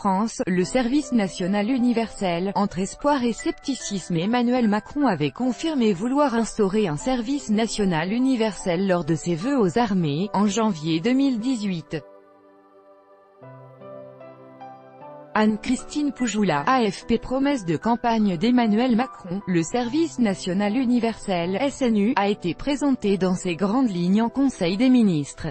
France, le service national universel. Entre espoir et scepticisme, Emmanuel Macron avait confirmé vouloir instaurer un service national universel lors de ses vœux aux armées, en janvier 2018. Anne-Christine Poujoula, AFP. Promesse de campagne d'Emmanuel Macron, le service national universel, SNU, a été présenté dans ses grandes lignes en Conseil des ministres.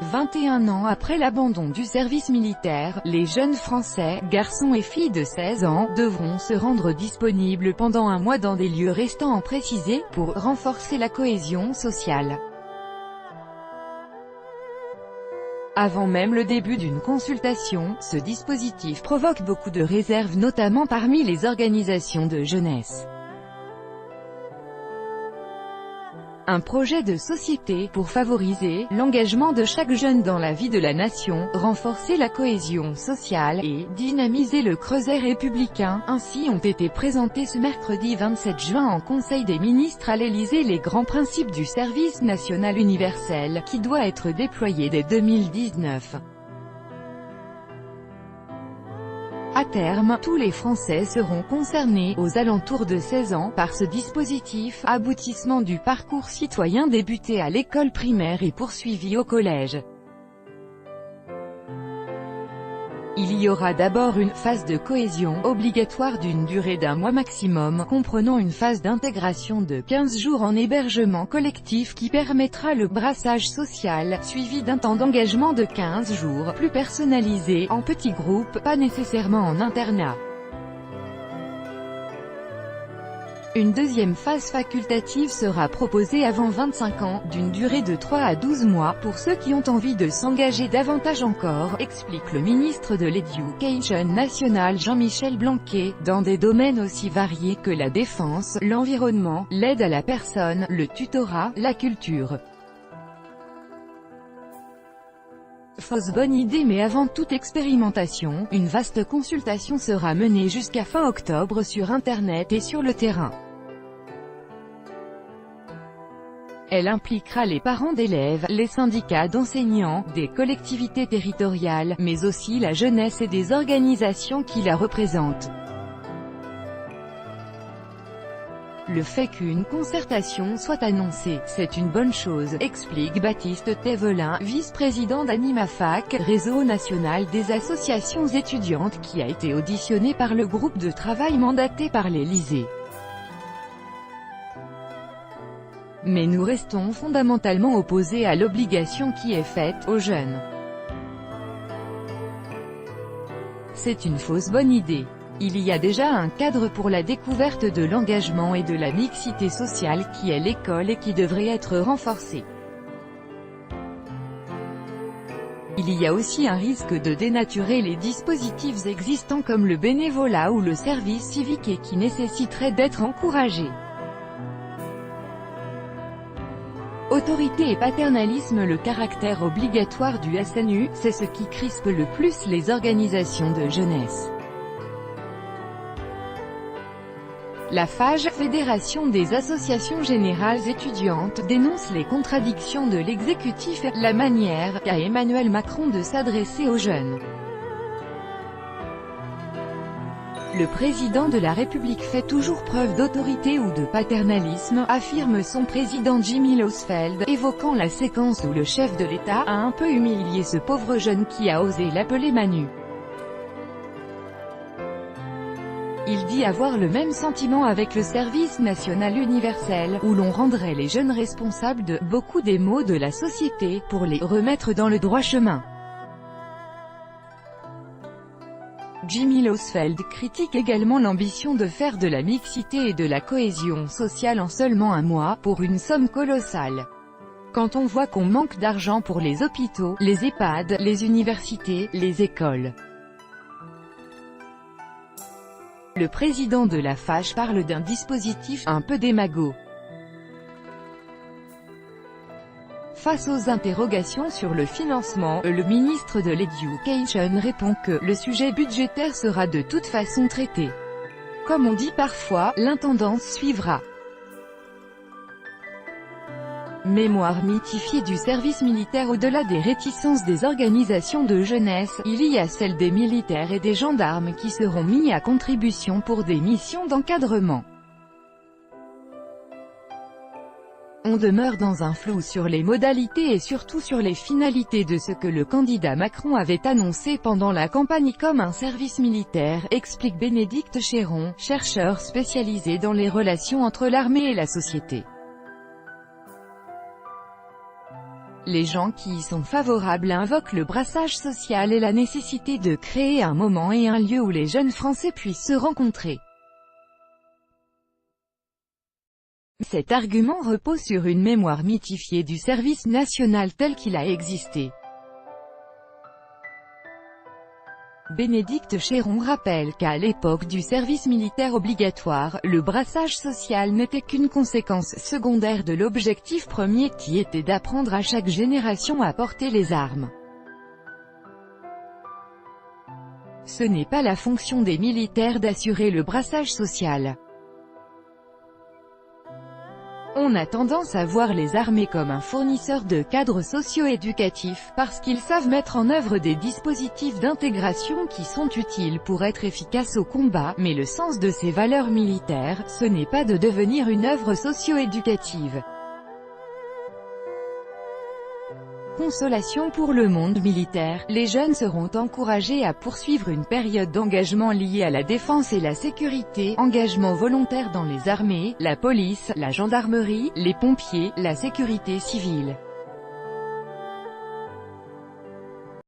21 ans après l'abandon du service militaire, les jeunes Français, garçons et filles de 16 ans, devront se rendre disponibles pendant un mois dans des lieux restant à préciser, pour renforcer la cohésion sociale. Avant même le début d'une consultation, ce dispositif provoque beaucoup de réserves, notamment parmi les organisations de jeunesse. Un projet de société pour favoriser l'engagement de chaque jeune dans la vie de la nation, renforcer la cohésion sociale et dynamiser le creuset républicain. Ainsi ont été présentés ce mercredi 27 juin en Conseil des ministres à l'Élysée les grands principes du service national universel, qui doit être déployé dès 2019. À terme, tous les Français seront concernés, aux alentours de 16 ans, par ce dispositif, aboutissement du parcours citoyen débuté à l'école primaire et poursuivi au collège. Il y aura d'abord une phase de cohésion, obligatoire d'une durée d'un mois maximum, comprenant une phase d'intégration de 15 jours en hébergement collectif qui permettra le brassage social, suivi d'un temps d'engagement de 15 jours, plus personnalisé, en petits groupes, pas nécessairement en internat. Une deuxième phase facultative sera proposée avant 25 ans, d'une durée de 3 à 12 mois, pour ceux qui ont envie de s'engager davantage encore, explique le ministre de l'Éducation nationale Jean-Michel Blanquer, dans des domaines aussi variés que la défense, l'environnement, l'aide à la personne, le tutorat, la culture. Fausse bonne idée, mais avant toute expérimentation, une vaste consultation sera menée jusqu'à fin octobre sur Internet et sur le terrain. Elle impliquera les parents d'élèves, les syndicats d'enseignants, des collectivités territoriales, mais aussi la jeunesse et des organisations qui la représentent. Le fait qu'une concertation soit annoncée, c'est une bonne chose, explique Baptiste Thévelin, vice-président d'AnimaFac, réseau national des associations étudiantes, qui a été auditionné par le groupe de travail mandaté par l'Élysée. Mais nous restons fondamentalement opposés à l'obligation qui est faite aux jeunes. C'est une fausse bonne idée. Il y a déjà un cadre pour la découverte de l'engagement et de la mixité sociale qui est l'école et qui devrait être renforcé. Il y a aussi un risque de dénaturer les dispositifs existants comme le bénévolat ou le service civique et qui nécessiterait d'être encouragé. Autorité et paternalisme. Le caractère obligatoire du SNU, c'est ce qui crispe le plus les organisations de jeunesse. La FAGE, Fédération des associations générales étudiantes, dénonce les contradictions de l'exécutif et la manière qu'a Emmanuel Macron de s'adresser aux jeunes. Le président de la République fait toujours preuve d'autorité ou de paternalisme, affirme son président Jimmy Losfeld, évoquant la séquence où le chef de l'État a un peu humilié ce pauvre jeune qui a osé l'appeler Manu. Il dit avoir le même sentiment avec le service national universel, où l'on rendrait les jeunes responsables de beaucoup des maux de la société, pour les remettre dans le droit chemin. Jimmy Losfeld critique également l'ambition de faire de la mixité et de la cohésion sociale en seulement un mois, pour une somme colossale. Quand on voit qu'on manque d'argent pour les hôpitaux, les EHPAD, les universités, les écoles. Le président de la FAGE parle d'un dispositif un peu démago. Face aux interrogations sur le financement, le ministre de l'Education répond que le sujet budgétaire sera de toute façon traité. Comme on dit parfois, l'intendance suivra. Mémoire mythifiée du service militaire. Au-delà des réticences des organisations de jeunesse, il y a celle des militaires et des gendarmes qui seront mis à contribution pour des missions d'encadrement. On demeure dans un flou sur les modalités et surtout sur les finalités de ce que le candidat Macron avait annoncé pendant la campagne comme un service militaire, explique Bénédicte Chéron, chercheur spécialisé dans les relations entre l'armée et la société. Les gens qui y sont favorables invoquent le brassage social et la nécessité de créer un moment et un lieu où les jeunes Français puissent se rencontrer. Cet argument repose sur une mémoire mythifiée du service national tel qu'il a existé. Bénédicte Chéron rappelle qu'à l'époque du service militaire obligatoire, le brassage social n'était qu'une conséquence secondaire de l'objectif premier qui était d'apprendre à chaque génération à porter les armes. Ce n'est pas la fonction des militaires d'assurer le brassage social. On a tendance à voir les armées comme un fournisseur de cadres socio-éducatifs, parce qu'ils savent mettre en œuvre des dispositifs d'intégration qui sont utiles pour être efficaces au combat, mais le sens de ces valeurs militaires, ce n'est pas de devenir une œuvre socio-éducative. Consolation pour le monde militaire, les jeunes seront encouragés à poursuivre une période d'engagement liée à la défense et la sécurité, engagement volontaire dans les armées, la police, la gendarmerie, les pompiers, la sécurité civile.